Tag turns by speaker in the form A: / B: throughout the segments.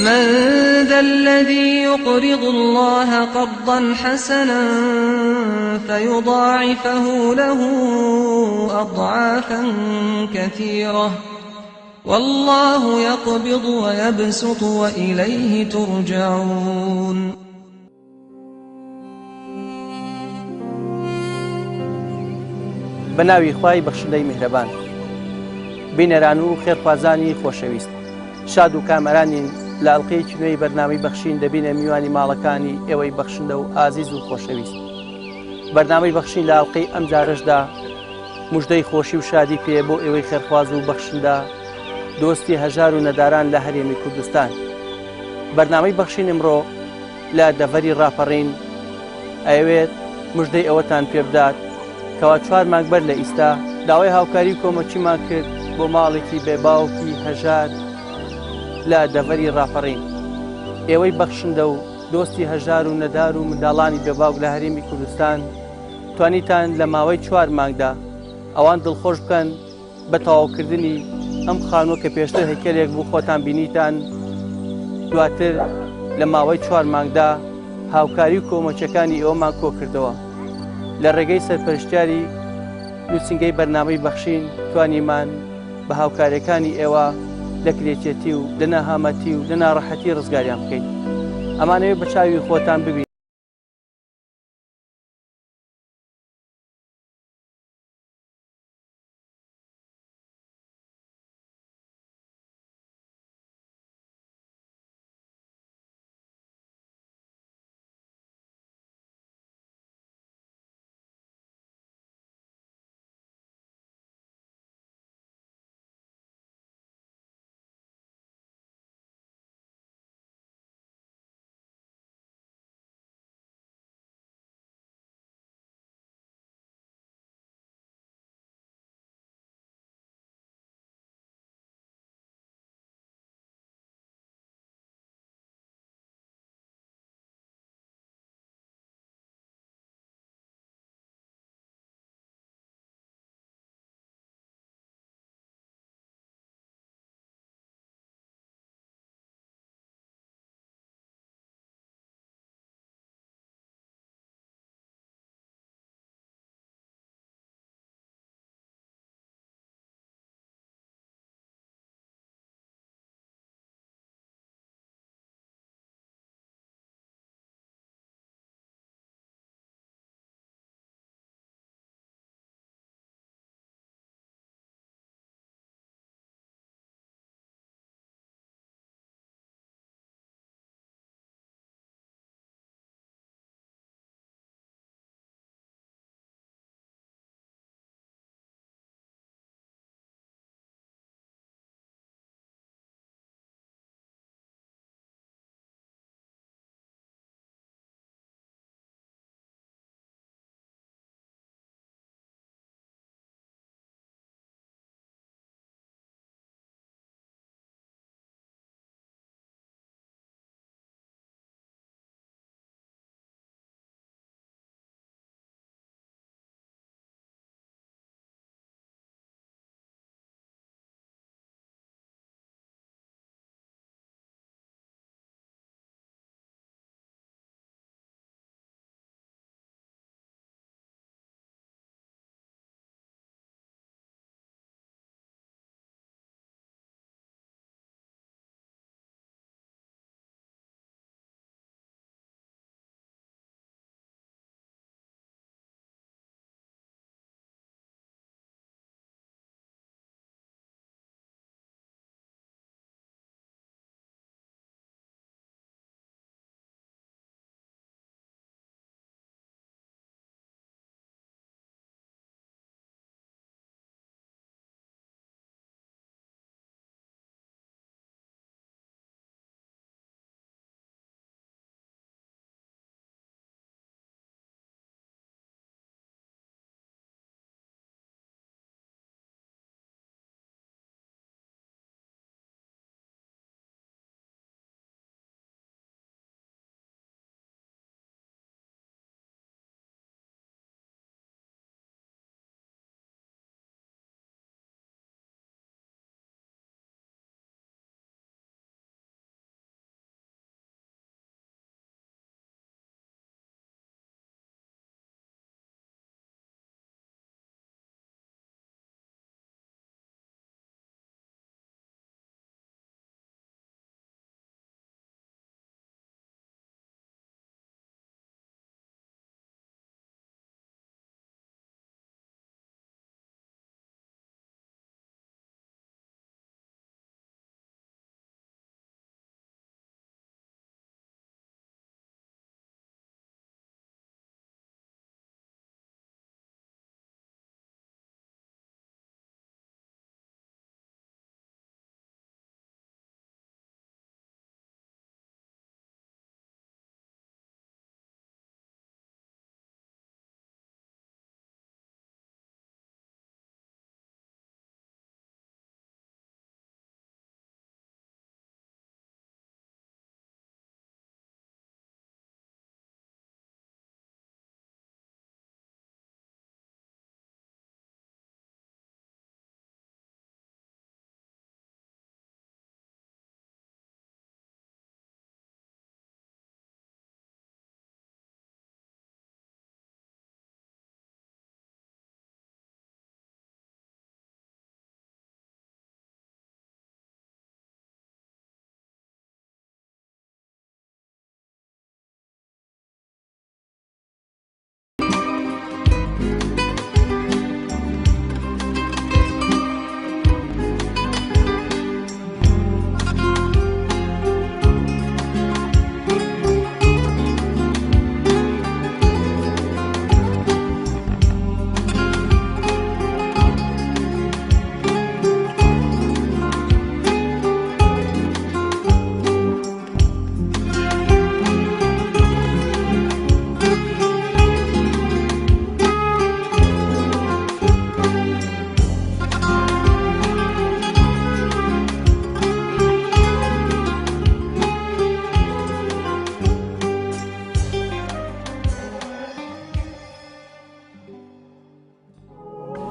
A: من ذا الذي يقرض الله قرضا حسنا فيضاعفه له أضعافا كثيرة والله يقبض ويبسط وإليه ترجعون.
B: بناوی خوای بەخشندەی میهرەبان، بینەران و خێرخوازانی خۆشەویست، شاد و کامەرانین لە ئەڵقەیەکی نوێی بەرنامەی بەخشین دەبینە میوانی ماڵەکانی ئێوەی بەخشندە و ئازیز و خۆشەویست. بەرنامەی بەخشین لە ئەڵقەی ئەم جارەشدا موژدەی خۆشی و شادی پێ بۆ ئێوەی خێرخواز و بەخشندە دۆستی هەژار و نەداران لە هەرێمی کوردستان. بەرنامەی بەخشین ئەمڕۆ لە دەڤەری ڕاپەڕین ئەوێت موژدەی ئەوەتان پێ بدات کەوا 4 مانگ بەر لە ئیستا داوای هاوکاری کۆمەکیمان کرد بۆ ماڵێکی بێباوکی هەژار لە دەڤەری ڕاپەڕین. ئێوەی بەخشندە و دۆستی هەژار و نەدار و منداڵانی بێباوک لە هەرێمی کوردستان توانیتان لە ماوەی 4 مانگدا ئەوان دڵخۆش بکەن بە تەواوکردنی ئەم خانووە کە پێشتر هەیکەلێک بوو خۆتان بینیتان، دواتر لە ماوەی 4 مانگدا هاوکاری و کۆمەچەکانی ئێوەمان کۆ کردەوە. لە ڕێگەی سەرپەرشتیاری نووسنگەی بەرنامەی بەخشین توانیمان بە هاوکاریەکانی ئێوە لە کرێچێتی و لە نەهامەتی و لە ناڕەحەتی ڕزگاریان بکەین. ئەمانەوێت بە چاوی خۆتان ببین.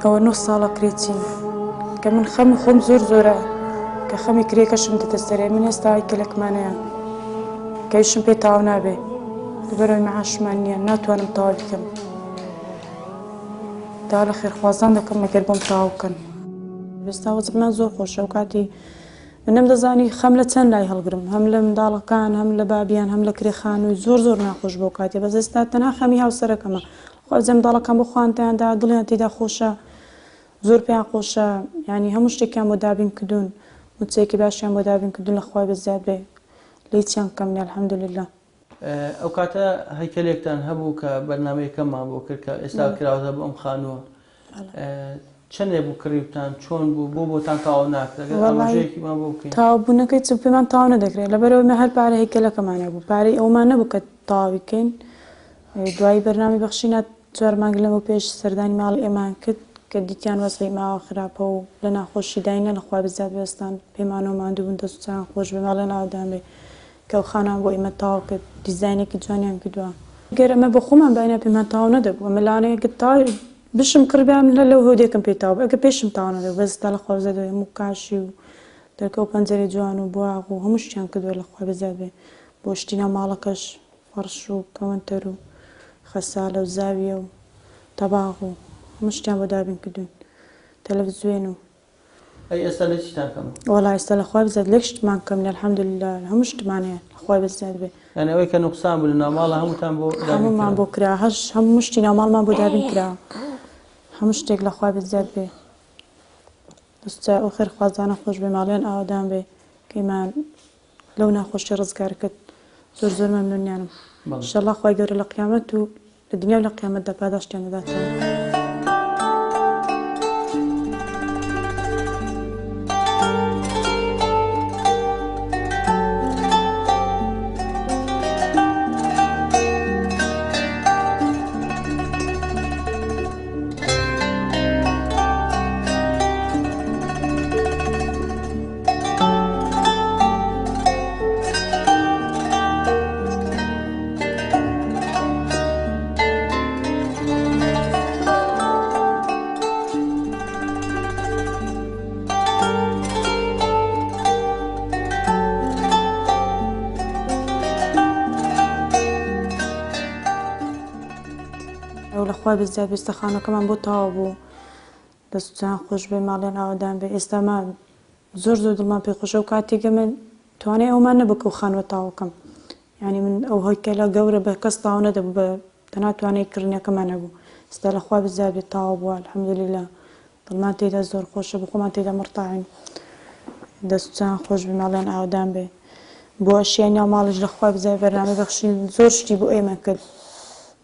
C: ئەوە 9 ساڵە کرێچین کە من خەمی خۆم زۆر زۆرە کە خەمی کرێکەشم دێتە سەرێ من ئێستا کلکمانەیە کەیشم پێ تاو نابێ لەبەرەوەی مەعاشمان نییە ناتوانم تاوا بکەم دا لە خێرخوازان دەکەم ئەگەر بۆم تاوا بکەن ئێستا وەزعمان زۆر خۆشە و کاتی من نەمدەزانی خەم لە چەند لای هەڵگرم هەم لە منداڵەکان هەم لە بابیان هەم لە کرێخانووی زۆر ناخۆش بۆ کاتێ بەس ئێستا تەنها خەمی هاوسەرەکەمە خۆزە منداڵەکان بۆ خوانتیاندا دڵیان تێدا خۆشە زۆر پێیان خۆشە ینی هەموو شتێکیان بۆ دابین کردوون موچەیەکی باشیان بۆ دابین کردوون لە خوای بەزیاد بێ لێیچیان کەمنی الحەمدولله
B: ئەو کاتە هەیکەلێکتان هەبوو کە بەرنامەیەکەممان بۆ کرد کە ئێستا کراوەتە بۆ ئەم خانووە چەندێ بوو کڕیوتان چۆن بوو بۆتان تاوا ناکرێتێکیمان بۆ بکەین
C: تاوابوونەکەی چ پێمان تاوا نەدەکرێت لەبەرەوەی هەر پارە هەیکەلەکەمانە بوو پارەی ئەومان نەبوو کە تاوا بکەین دوایی بەرنامی بەخشینە 4 مانگ لەمە پێش سەردانی ماڵی ئێمان کرد کە دیتیان وەزعی ماوە خراپە و لە ناخۆشی داینە لە خوای بەزیاد وێستان پەیمانەوە ماندوو بوون دەستیان خۆش بێ ماڵێ ناودان بێ کە ئەو خانان بۆ ئێمە تاوا کرد دیزاینێکی جوانیان کردووە گەر ئەمە بە خۆمان باینە پێمان تاوا نەدەبوو ئەمە لانەیەکە تا بشم کڕبیان لەو هۆدێکم پێ تاوا ئەگە پێشم تاوا نەدەبوو بەستا لە خوا بەزیاد هەموو کاشی و دەرکە و پەنجەرەی جوان و بواغ و هەموو شتیان کردووە لە خوای بەزیاد بێ بۆ شتینە ماڵەکەش فەرش و کەوەنتەر و خەسالە و زاویە و تەباغ و هەموو شتیان بۆ دابین کردوون تەلەڤیزیۆن و
B: ئەی ئێستا لە چیتان کەم
C: وەڵای ئێستا لە خوای بەزیاد لێک شتمان کەم الحەمدولله هەموو شتمانەیە لە خوای بەزیاد بێ
B: یعنی ئەوەی کە نوقسان بوو لە ناوماڵە هەمووتان بۆ
C: هەموومان بۆ کرا هەموو شتی ناوماڵمان بۆ دابین کرا هەموو شتێک لە خوای بەزیاد بێ دەستا ئەو خێرخوازانە خۆش بێ ماڵیان ئاوادان بێ کەیمان لەو ناخۆشی ڕزگار کرد زۆر مەمنونیانم ئینشەڵڵا خوای گەورە لە قیامەت و لە دنیا و لە قیامەتدا پاداشتیان دەداتەوە خوای بەزیاد بێستەخانەکەمان بۆ تاوا بوو دەستیان خۆش بێ ماڵیان ئاوادان بێ ئێستامان زۆر دڵمان پێی خۆشە و کاتێکە من توانێ ئەومان نەبوو کە خانوە تاوەکەم ینی من ئەو هەیکەلە گەورە بە کەس تاوا نەدەبوو بە تەنها توانەی کردنیەکەمان نەبوو ئێستا لە خوای بەزیاد بێ تاوا بووە الحەمدولله دڵمان تێدا زۆر خۆشە بۆ خۆمان تێدا مرتاحین دەستیان خۆش بێ ماڵیان ئاوادان بێ بۆ ئەشیای ناو ماڵیش لە خوای بەزیاد بەرنامە بەخشین زۆر شتی بۆ ئێمە کرد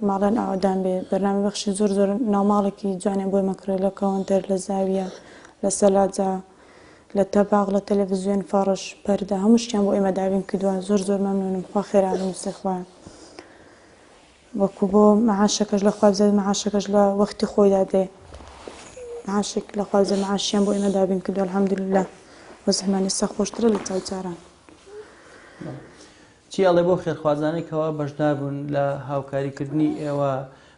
C: ماڵیان ئاوادان بێ بەرنامە بەخشین زۆر ناوماڵێکی جوانیان بۆی مەکرێت لە کەوەنتەر لە زاویە لە سەلاجە لە تەباغ لە تەلەڤیزیۆن فەڕش پەردە هەموو شتیان بۆ ئێمە دابین کردووە زۆر مەمنونم خوا خێرا سێخوایە وەکو بۆ مەعاشەکەش لە خوای بەزیاد مەعاشەکەش لە وەختی خۆیدا دێ معاشێک لە خوای بەزیاد معاشیان بۆ ئێمە دابین کردووە الحەمدولله وەزعمان ئێستا خۆشترە لە چاوجاران
B: چی ئەڵێ بۆ خێرخوازانەی کەوا بەشدار بوون لە هاوکاریکردنی ئێوە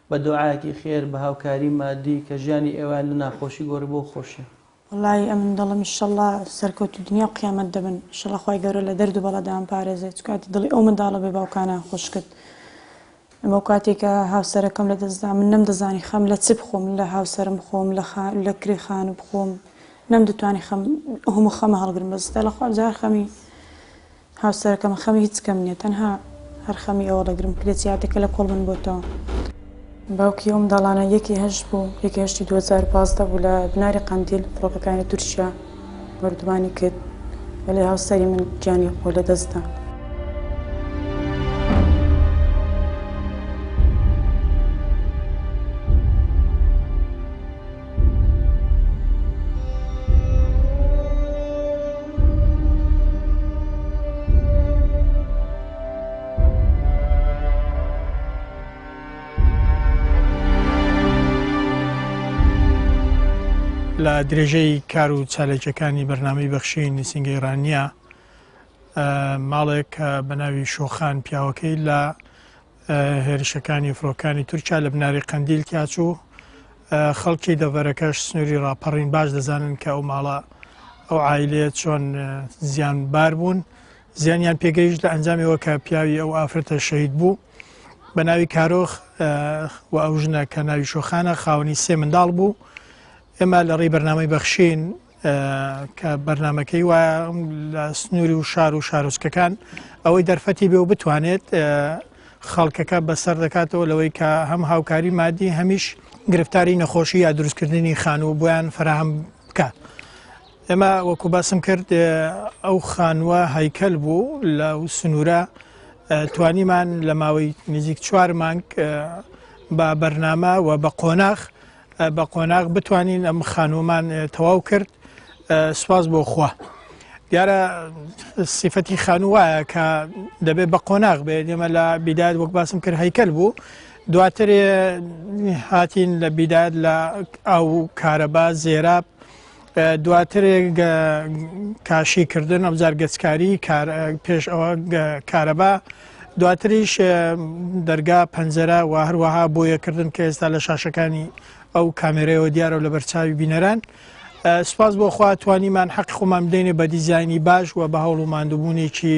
B: بە دوعایەکی خێر بە هاوکاری مادی کە ژیانی ئێوان لە ناخۆشی گۆڕی بۆ خۆشیە وەڵای
C: ئەمن دەڵم ئینشەڵڵا سەرکەوتوو دنیا و قیامەت دەبن ئینشەڵڵا خوای گەورە لە دەرد و بەڵەدایان پارێزێت چ کاتی دڵی ئەو منداڵە بێ باوکانیان خۆش کرد ئەمە کاتێکە هاوسەرەکەم لە دەستدا من نەمدەزانی خەم لە چ بخۆم لە هاوسەرم بخۆم لە کرێخان و بخۆم نەمدەتوانی خەم هەموو خەمە هەڵگرم بەستا لە خوا جار خەمی هاوسەرەکەمە خەمی هیچ کەم نییە تەنها هەر خەمی ئەوە لەگرم کرێتیاتێکە لە کۆڵ من بۆتەوە باوکی ئەوم داڵانە 1/8 بوو 1/8 2015 بوو لە بناری قەندیل فڕۆکەکانی تورکیا بەردوبانی کرد وەلی هاوسەری من گیانی خۆ لە دەستدا
D: لە درێژەی کار و چالێکەکانی بەرنامەی بەخشی نووسینگە ئێرانیە ماڵێک بە ناوی شۆخان پیاوەکەی لە هێرشەکانی فڕۆکانی تورکیا لە بناری قەندیل کاچوو خەڵکی دەڤەرەکەش سنووری ڕاپەڕین باش دەزانن کە ئەو ماڵە ئەو عایلێت چۆن زیانبار بوون زیانیان پێگەیشت لە ئەنجامەوە کە پیاوی ئەو ئافرەتە شەهید بوو بە ناوی کارۆخ و ئەو ژنە کە ناوی شۆخانە خاوەنی 3 منداڵ بوو. ئێمە لە ڕێی بەرنامەی بەخشین کە بەرنمەکەی وایە لە سنووری و شار و شارۆچکەکان ئەوەی دەرفەتی بێ و بتوانێت خەڵکەکە بەسەر دەکاتەوە لەوەی کە هەم هاوکاری مادی هەمیش گرفتاری نەخۆشی یا دروستکردنی خانوو بۆیان فراهم بکات. ئێمە وەکو باسم کرد ئەو خانووە هەیکەل بوو لە سنوورە توانیمان لە ماوەی نزیک 4 مانگ بە بەرنامە و بە قۆناغ بتوانین ئەم خانووەمان تەواو کرد. سوپاس بۆ خوا. دیارە سیفەتی خانوو وایە کە دەبێت بە قۆناغ بێت. ئێمە لە بیداد وەک باسم کرد هەیکەل بوو دواتر هاتین لە بیداد لە ئەو کارەبا زێراب دواتر کاشیکردن ئەبزار گەچکاری پێش ئەوە کارەبا دواتریش دەرگا پەنجەرە و هەروەها بۆیەکردن کە ئێستا لە شاشەکانی ئەو کامێرەیەوە دیارە و لە بەرچاوی بینەران. سپاس بۆ خوا توانیمان حەقی خۆمان بدەینێ بە دیزایانی باش و بە هەوڵ و ماندووبوونێکی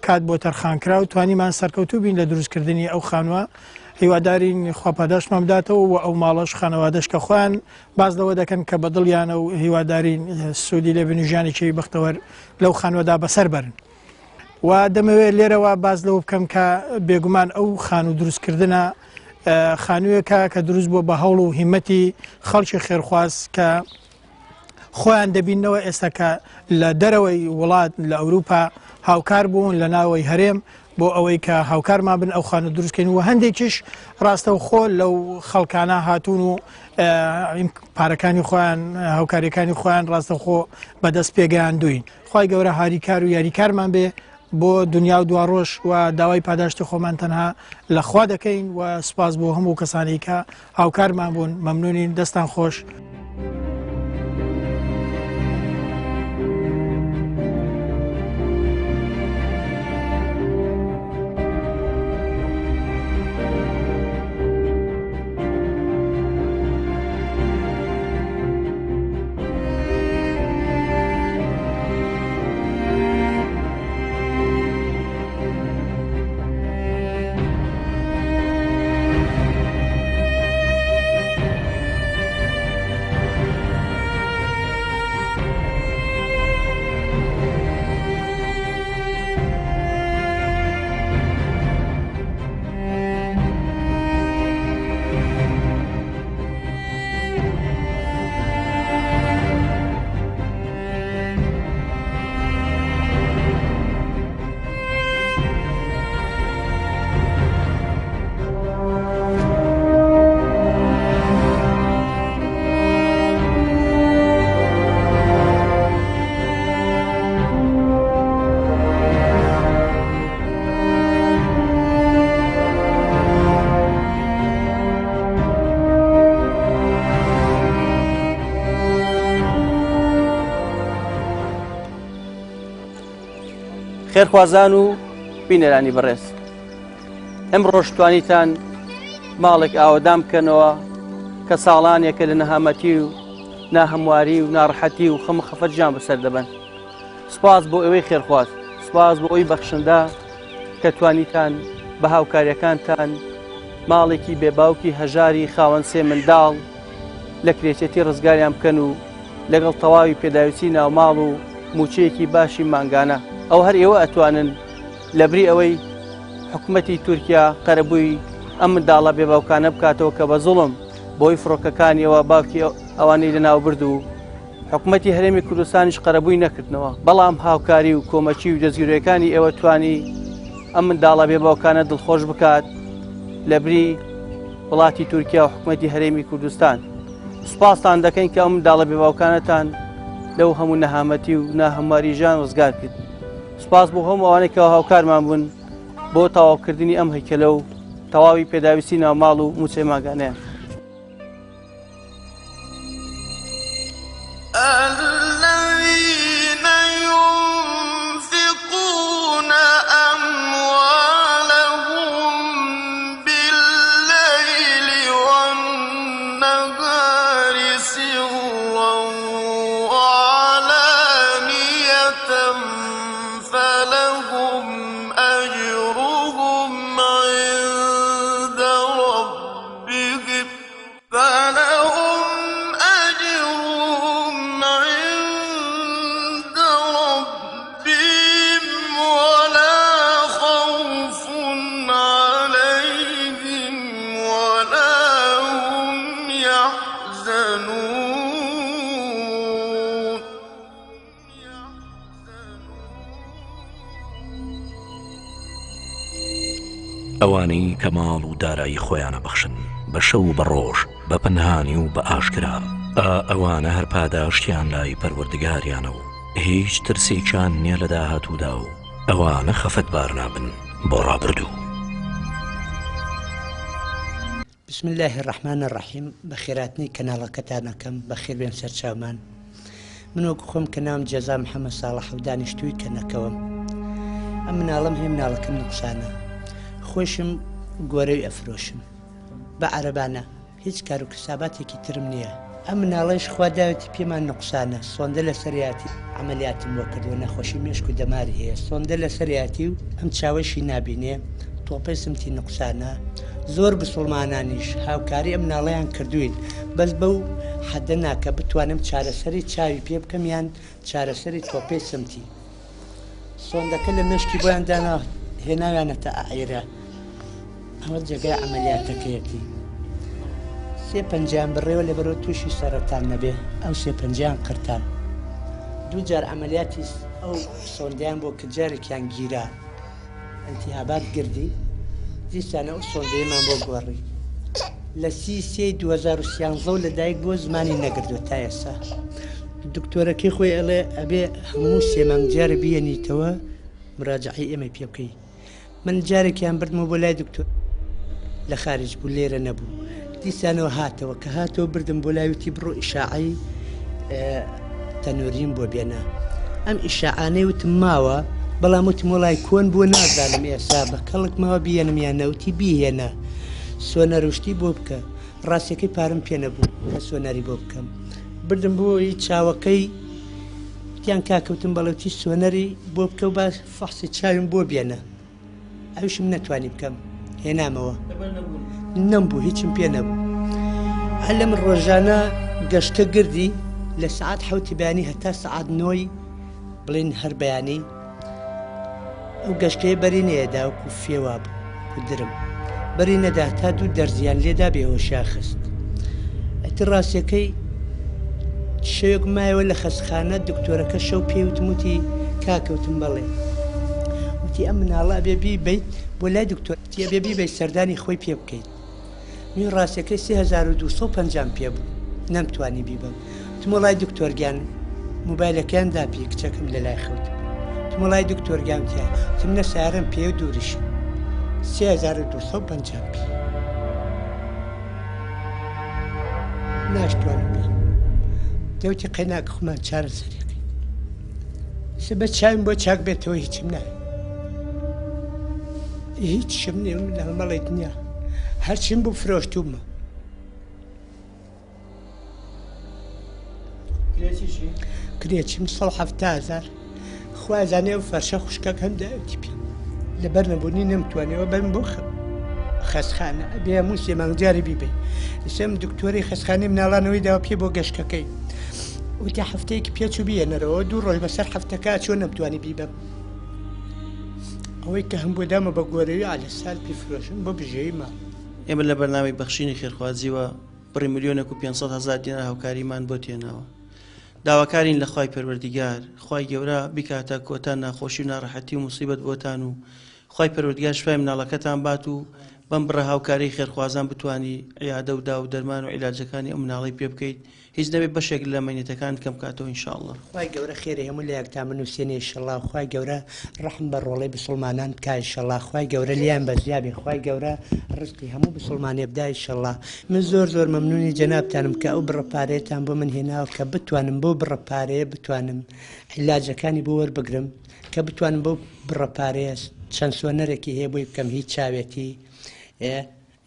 D: کات بۆ تەرخانکرا و توانیمان سەرکەوتوو بین لە دروستکردنی ئەو خانووە. هیوادارین خواپاداشمان بداتەوە و ئەو ماڵەش خانەوادەش کە خۆیان باز لەوە دەکەن کە بە دڵیانە و هیوادارین سوودی لێ بنوژانێکی بەختەوەر لەو خانوەدا بەسەر بەرن. و دەمەوێت لێرەوە باز لەوە بکەم کە بێگومان ئەو خانوو دروستکردنە خانوویەکە کە دروست بووە بە هەوڵ و هیمەتی خەڵکی خێرخواست کە خۆیان دەبینەوە ئێستا کە لە دەرەوەی وڵات لە ئەوروپا هاوکار بوون لە ناوەی هەرێم بۆ ئەوەی کە هاوکارمان بن ئەو خانوو دروستکەین و هەندێکیش ڕاستە و خۆ لەو خەڵکانە هاتوون و پارەکانی خۆیان هاوکاریەکانی خۆیان ڕاستە خۆ بەدەست پێگەیان دوین. خی گەورە هاریکار و یاریکارمان بێ بۆ دنیا و دواڕۆژ و داوای پاداشتی خۆمان تەنها لە خوا دەکەین و سپاس بۆ هەموو کەسانی کە هاوکارمان بوون. مەمنونین، دەستان خۆش.
B: خێرخوازان و بینەرانی بەڕێز، ئەمڕۆ توانیتان ماڵێک ئاوەدام بکەنەوە کە ساڵانێکە لە نەهامەتی و ناهەمواری و ناڕەحەتی و خەم خەفەتجان بەسەر دەبن. سپاس بۆ ئەوەی خێرخواز، سپاس بۆ ئەوی بەخشندا کە توانیتان بە هاوکاریەکانتان ماڵێکی بێباوکی هەژاری خاوەن 3 منداڵ لە کرێچەتی ڕزگاریان بکەن و لەگەڵ تەواوی پێداویستی ناوماڵ و موچەیەکی باشی مانگانە. ئەو هەر ئێوە ئەتوانن لەبری ئەوەی حکومەتی تورکیا قەرەبووی ئەم منداڵە بێباوکانە بکاتەوە کە بە زوڵم بۆی فڕۆکەکانیەوە باوکی ئەوانەی لەناو برد و حکومەتی هەرێمی کوردستانیش قەرەبووی نەکردنەوە. بەڵام هاوکاری و کۆمەچی و دەستگیرەکانی ئێوە توانی ئەم منداڵە بێباوکانە دڵخۆش بکات لەبری وڵاتی تورکیا و حکومەتی هەرێمی کوردستان. سوپاستان دەکەین کە ئەم منداڵە بێباوکانەتان لەو هەموو نەهامەتی و ناهەمواری ژان ڕزگار کرد. سپاس بۆ هەموو ئەوانەی کە هاوکارمان بوون بۆ تەواوکردنی ئەم هەیکەلە و تەواوی پێداویستی ناوماڵ و موچەی ماگانەیە.
E: أموالهم بالليل والنهار ئەوانەی کە ماڵ و دارایی خۆیانە بەخشن بە شەو و بە ڕۆژ بە پەنهانی و بە ئاشکرا ئەوانە هەر پاداشتیان لای پەروەردگاریانە و هیچ ترسێکیان نییە لە داهاتوودا و ئەوانە خەفەتبار نابن بۆ ڕابردوو.
F: بسم الله الرحمن الرحیم بەخێراتنی کەناڵەکەتانەکەم بەخێر بێن سەرچاومان. من وەکو خۆم کە نام جەزا محەممەد ساڵح و دانیشتووی کەنەکەوم. ئەم مناڵم هێ مناڵەکەم نوقسانە، خۆشم گۆرەوی ئەفرۆشم بە عەرەبانە، هیچ کار و کساباتێکی ترم نییە. ئەم مناڵەش خوا داوێتی پێمان نوقسانە، سۆندە لە سەریاتی عملیاتم بۆ کردووە، نەخۆشی مێشک و دەماری هەیە، سۆندە لە سەریاتی و ئەم چاوەشی نابینێ، تۆپەی سمتی نوقسانە. زۆر بسڵمانانیش هاوکاری ئەم مناڵەیان کردوین، بەس بەو حەدە ناکە بتوانم چارەسەری چاوی پێ بکەم یان چارەسەری تۆپەی سمتی. سۆندەکە لە مێشکی بۆیان دانا هێناویانەتە ئایرە، ئەمە جێگای عملیاتەکەیەتی. 350 بڕێوە لەبەرەوە تووشی سەرەتان نەبێ، ئەو 350 قرتان. دوو جار عملیاتی ئەو سۆندیان بۆ کە جارێکیان گیرا ئەنتیهابات گردی، دیسانە ئەو سۆندەیەمان بۆ گۆڕی. لە 30 2013 لەدایک بۆ زمانی نەگردووە تا ئێستا. دکتۆرەکەی خۆی ئەڵێ ئەبێ هەموو 3 مانگ جارە بیەنیتەوە مراجعی ئێمە پێ بکەی. من جارێکیان بردمەوە بۆ لای دکتۆر لە خارج بوو، لێرە نەبوو. دیسانەوە هاتەوە، کە هاتەوە بردم بۆ لایوتی بڕۆ ئیشاعی تەنۆریم بۆ بێنە. ئەم ئیشاعانەی وتم ماوە، بەڵام وتم وڵای کۆن بۆ نازانم ئێستا بە کەڵک ماوە بیێنم یان نەوتی بیهێنە، سۆنەروشتی بۆ بکە. ڕاستیەکەی پارم پێ نەبوو کە سۆنەری بۆ بکەم. بردم بۆی چاوەکەی تیان کاکەوتم بەڵەوتی سۆنەری بۆ بکە و با فەحسی چاویم بۆ بێنە. ئەوشم نەتوانی بکەم، هێنامەوە، نەمبوو، هیچم پێ نەبوو. هەر لەم ڕۆژانە گەشتە گردی لە سعات 7 بەیانی هەتا سعات 9 بڵێن هەر بەیانی. ئەو گەشتەیە بەری نەیەدا وەکو فێوا بوو و درم بەری نەدا تا دوو دەرزیان لێدا بێهۆشیا خست. ئەتی ڕاستیەکەی شەوێک مایەوە لە خەستخانە، دکتۆرەکە شەو پێوتم وتی کاکەوتم بەڵێ، وتی ئەم مناڵە ئەبێ بیبەیت بۆ لای دکتۆر، تی ئەبێ بیبەیت سەردانی خۆی پێ بکەیت. من ڕاستیەکەی 3250 پێ بوو، نەمتوانی بیبم. تم وڵای دکتۆرگیان مۆبایلەکەیان داپی کچەکەم لە لای خەوت. مڵای دکتۆرگام تیا تم نەسارم پێ و دووریش 3250 پێ ناشتوانم بێ. دەوتی قەیناکە خۆمان چارە سەریەکەی سبە چاویم بۆ چاک بێتەوە، هیچم نایە، هیچ شم نیە لە مەڵی دنیا، هەرچیم بوو فرۆشتومە. کرێچیم 170,000 خوازانێ و فەرشە خوشکەکەم داوتی پێ، لەبەر نەبوونی نەمتوانێەوە بەم بۆ خەستخانە ئەبێ هەموو 3 مانگ جاری بیبێ. ئێسم دکتۆری خەستخانەی مناڵانەوەی داوە پێ بۆ گەشتەکەی، وتی هەفتەیەکی پێچوو بێنەرەوە، 2 ڕۆژ بەسەر هەفتەکە چۆ نەمتوانی بیبەم. ئەوەی کە هەم بۆ دامە بە گۆرەوی ئالە سال پێ فرۆشن بۆ بژێی ماڵ.
B: ئێمە لە بەرنامەی بەخشینی خێرخوازیوە بڕی 1,500,000 دینار هاوکاریمان بۆ تێناوە. داواکارین لە خوای پەروەردیگار، خوای گەورە بیکاتە کۆتان ناخۆشی و ناڕەحەتی و موسیبەت بۆتان، و خوای پەروەردیگار شفای مناڵەکەتان بات و بەم بڕە هاوکاری خێرخوازان بتوانی عیادە و دا و دەرمان و عیلاجەکانی ئەو مناڵی پێ بکەیت، هیچ نەبێت بەشێک لە مەینەتەکان کەم کاتەوە ئینشاءالله.
F: خوای گەورە خێرە هەموو لە یەکتا بنووسێنێ ئینشاءالله. خوای گەورە ڕەحم بە ڕۆڵەی بسڵمانان بکا ئینشاءالله. خوای گەورە لیان بەزیابێ، خوای گەورە ڕزقی هەموو بسڵمانێ بدا ئینشاءالله. من زۆر مەمنونی جەنابتانم کە ئەو بڕەپارەیەتان بۆ من هێناوە کە بتوانم بۆ بڕەپارەیە بتوانم عیلاجەکانی بۆ وەربگرم، کە بتوانم بۆ بڕەپارەیە چەند سۆنەرێکی هەیە بۆی بکەم، هیچ چاوێتی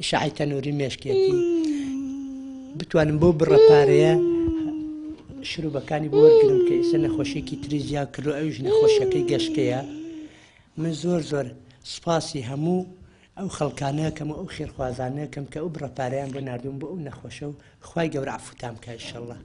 F: ئیشاعی تەنۆری مێشکێتی، بتوانم بۆ بڕەپارەیە شروبەکانی بۆ وەرگرم کە ئێستا نەخۆشیێکی تری زیاد کردو، ئەویش نەخۆشیەکەی گەشتەیە. من زۆر سپاسی هەموو ئەو خەڵکانەکەم و ئەو خێرخوازانەکەم کە ئەو بڕەپارەیان بۆ ناردوم بۆ ئەو نەخۆشە، و خوای گەورە عەفوتان بکا ئینشاءالله.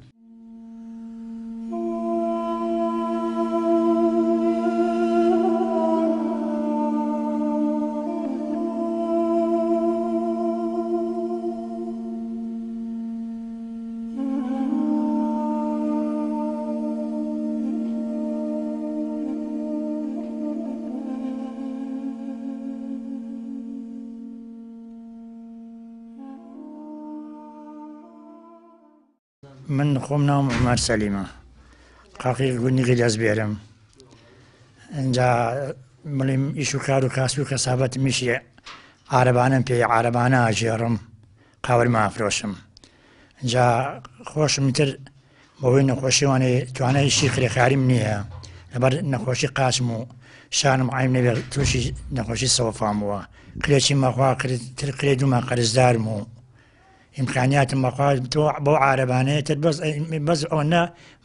G: من خۆم ناوم عومەر سەلیمە قاقی گوندی دەستبێرم اینجا بڵێم ئیش و کار و کاسب و کەسابەت میشی عارەبانم پێی عارەبانە ئاژێڕم قاوەرمە ئافرۆشم اینجا خۆشم تر بەوەی نەخۆشیوانێ توانایشی کرێکاریم نییە لەبەر نەخۆشی قاچم و شانم عیم نەبێت تووشی نەخۆشی سەوەفام بووە کرێکی مەخوا تر کرێ دوومە قەرزدارم و ئیمکانیاتم مەخوا بۆ عارەبانەیە تر بەس ئەوە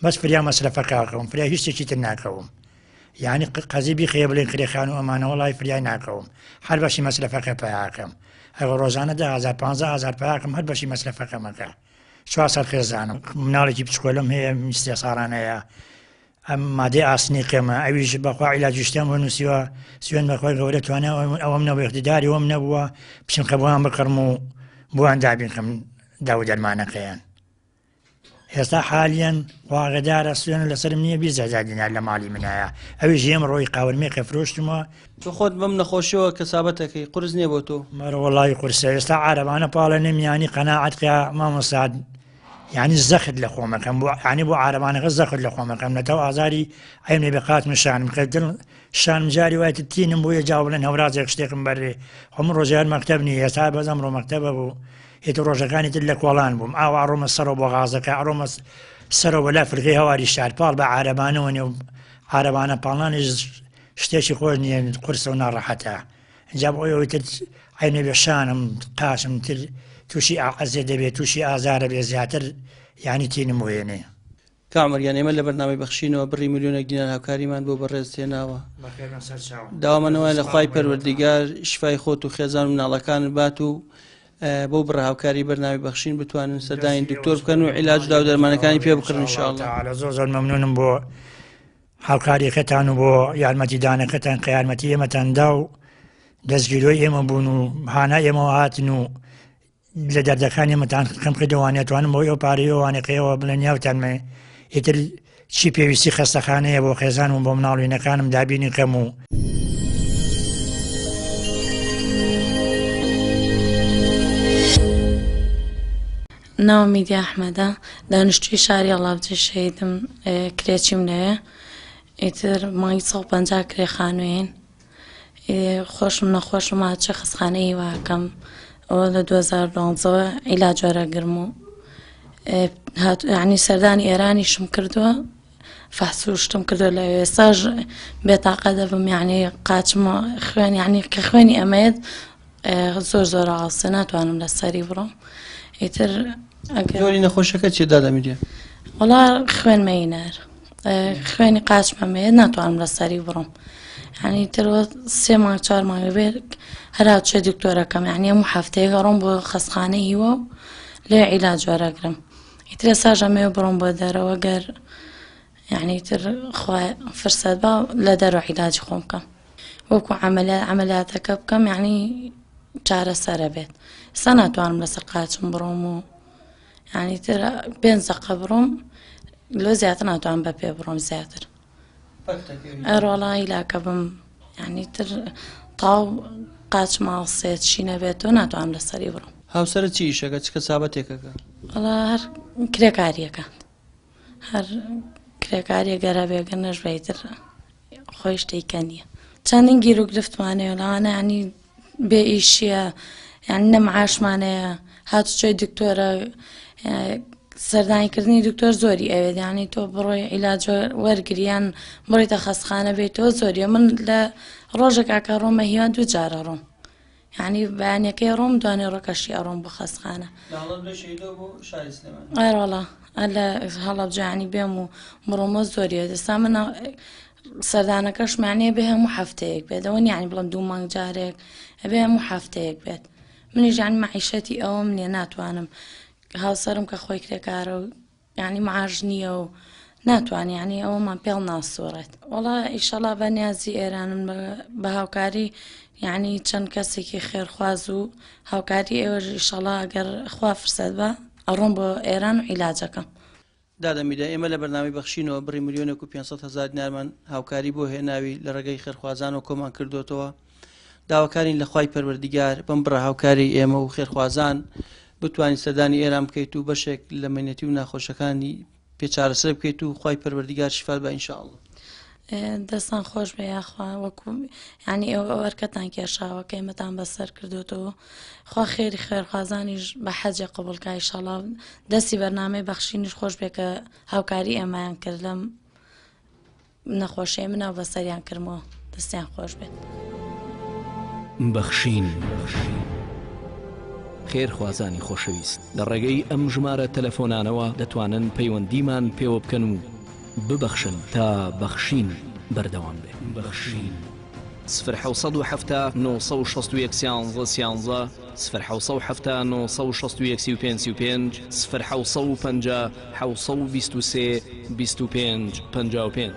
G: بەس فریا مەسرەفەکەم فریا هیچ شتێکی تر ناکەوم یعنی قەزیبی خێ بڵێن کرێخان و ئەمانە وڵای فریای ناکەوم هەر بەشی مەسرەفەکە پیاکەم ئەوە ڕۆژانە 10,000 15,000 پیاکەم هەر بەشی مەسرەفەکەمەکە 400 خێزانم مناڵێکی بچکۆلم هەیە میستێ ساڕانەیە ئەم مادەی ئاسنی قێمە ئەویش بەخوا عیلاجیشتیان بۆ نووسیوە سوێن بەخوای گەورە توانە ئەوەم نەبوو اقتیداری ئەوەم نەبووە بچم قەبووان بکڕم و بۆیان دابینکەم داو دەرمانەکەیان ئێستا حالیان واغدارە سوێن لەسرم نییە 20,000 دینار لە ماڵی منایە ئەویش ژێم ڕۆی قاورمێ کە فرۆشتمەوە
B: تۆ خۆت بەم نەخۆشیەوە کەسابەتەکەی قورس نییە بۆ تۆ
G: مەرە وەڵی قورسە ئێستا عارەبانە پاڵە نەمیانی قەناعەتکە مامۆساد یعنی زەخت لە خۆمەکەم بۆ عنی بۆ عارەبانەکە زەخت لە خۆمەکەم نەتەوە ئازاری ئەم لێ بقاتم شانم کە دڵ شانم جاری وایە تینم بۆیە جاو بڵێن هەورازێک شتێکم بەرێ هەموو ڕۆژیان مەکتەب نیە ئێستا بەزەم ڕۆ مەکتەبە بوو هێتە ڕۆژەکانی تر لە کۆڵان بووم ئاوا ڕۆمە سەرەوە بۆ غازەکە ئەڕۆمە سەرەوە لە فرقی هەواری شارپاڵ بە عارەبانەوە نێ و عارەبانە پاڵانیش شتێکی خۆش نییە قورسە و ناڕەحەتە اینجا بۆ ئەوەی تر عینە بێ شانم قاشم تر تووشی عەزێ دەبێت تووشی ئازارە بێ زیاتر یعنی تینم وێنێ
B: کامەریان ئێمە لە بەرنامەی بەخشینەوە بڕی ملیۆنە دینار هاوکاریمان بۆ بەڕێز تێناوە داوامەنەوە لە خوای پەروەردیگار شفای خۆت و خێزان و مناڵەکان بات و بۆ بڕە هاوکاری بەرنامی بەخشین بتوانن سەردانی دکتۆر بکەن و عیلاج و داودەرمانەکانی پێ بکڕن ئینشاءالله
G: زۆر مەمنونم بۆ هاوکاریەکەتان و بۆ یارمەتیدانەکەتان کە یارمەتی ئێمەتاندا و دەستگیرۆی ئێمە بوون و هانا ئێمەوە هاتن و لە دەردەکانی ئێمەتان خەم کردوانێت توانم بۆ ئەو پارەیەوانەکەیەوە بڵێن یاوتانمێ ئیتر چی پێویستی خەستەخانەیە بۆ خێزان و بۆ مناڵوێنەکانم دابینی کەم و
H: ناوم میدیا ئەحمەدە دانیشتووی شاری هەڵابجێ شەیدم کرێچیم لەوێ ئیتر مانگی 150 کرێخانوێن خۆشم نەخۆشم هاتچە خستخانەی واکەم ئەوە لە 2012 عیلاج وەرەگرم و یعنی سەردانی ئێرانیشم کردووە فەحسوشتم کردو لە ئێستاژ بێتاقە دەبم یعنی قاچمە خوێن یعنی کە خوێنی ئەمەیەت زۆر ئاسە ناتوانم لە سەری بڕۆم ئیتر
B: زۆری نەخۆشەکە چێدا دەمیدێ
H: وڵا خوێن مەینەر خوێنی قاچمەمەیە ناتوانم لە سەری بڕۆم یعنی ترەوە 3 مانگ 4 مانگ بێت هەرا چێ دکتۆرەکەم یعنی هەموو هەفتەیە گەڕۆم بۆ خەستخانەی هیوە و لێ عیلاج وەرەگرم ئیتر ئێستا ژەمەوە بڕۆم بۆ دەرەوە گەر یعنی تر فرسەت بە لە دەرەوە عیلاجی خۆم بکەم وەکو عەمەلیاتەکە بکەم یعنی چارەسەرە بێت ئێستا ناتوانم لەسەر قاچم بڕۆم و یعنی تر 5 دقە بڕۆم لۆ زیاتر ناتوانم بە پێ بڕۆم زیاتر ئەرۆڵایی لاکە بم یعنی تر تاو قاچ ماڵسێت چی نەبێت و ناتوانم لەسەری بڕۆم
B: هاوسەرە چی ئیشەکە چ کەسابەتێکەکە
H: وەڵا هەر کرێکاریەکان هەر کرێکاریە گەرە بێگە نەژبەیتر خۆی شتێکە نییە چەندین گیر و گرفتوانەیە لەوانە ینی بێ ئیشیە یعنی نەمەعاشمانەیە هاتوچۆی دکتۆرە سەردانیکردنی دکتۆر زۆری ئەوێت یعنی تۆ بڕۆی عیلاج وەرگریان بڕیتە خەستخانە بێتەوە زۆریە من لە ڕۆژێک ئاکە ڕۆمە هیوان 2 جارە ڕۆم یعنی بەیانەکەی ڕۆم دوانێ ڕۆکەشی ئەڕۆم بۆ خەستخانە ئەرۆڵا لە هەڵەبجە ینی بێم و بڕۆمە زۆریە دەستا من سەردانەکەش معنیە بێ هەموو هەفتەیەک بێت ئەوە یعنی بڵم 2 مانگ جارێک ئەبێ هەموو هەفتەیەک بێت منیش یعنی مەعیشەتی ئەوەم نییە ناتوانم هاوسەرم کە خۆی کرێکارە و یعنی معاش نییە و ناتوانانی ینی ئەوەمان پێڵ ناسوڕێت وەڵا ئیشەڵا بە نیازی ئێرانم بە هاوکاری یعنی چەند کەسێکی خێرخواز و هاوکاری ئێوەش ئیشەڵا ئەگەر خوا فرسەت بە ئەڕۆم بۆ ئێران و عیلاجەکەم
B: دادەمیدا ئێمە لە بەرنامی بەخشینەوە بڕی ملیۆنێک و 500,000 دینارمان هاوکاری بۆ هێناوی لە ڕێگەی خێرخوازان و کۆمان کردوتەوە داواکارین لە خوای پەروەردیگار بەم بڕە هاوکاری ئێمە و خێرخوازان بتوانین سەردانی ئێران بکەیت و بەشێک لە مەینەتی و ناخۆشەکانی پێچارەسەر بکەیت و خوای پەروەردیگار شیفا بە ئینشاءالله.
H: دەستان خۆش بێ یاخوا وەکو ینی ئێوە وەرکەتان کێشاوە کە ئێمەتان بەسەر کردوێتەوە خوا خێری خێرخوازانیش بە حەجێ قبولکە ئینشاءالله دەستی بەرنامەی بەخشینیش خۆش بێ کە هاوکاری ئێمەیان کرد لەم نەخۆشیە منە بەسەریان کردمەوە دەستیان خۆش بێت.
E: بەخشین خێرخوازانی خۆشەویست لە ڕێگەی ئەم ژمارە تەلەفۆنانەوە دەتوانن پەیوەندیمان پێوە بکەن و ببەخشن تا بەخشین بەردەوام بێ. بەخشین 1970 961 11 1970 961 1950 723 25 55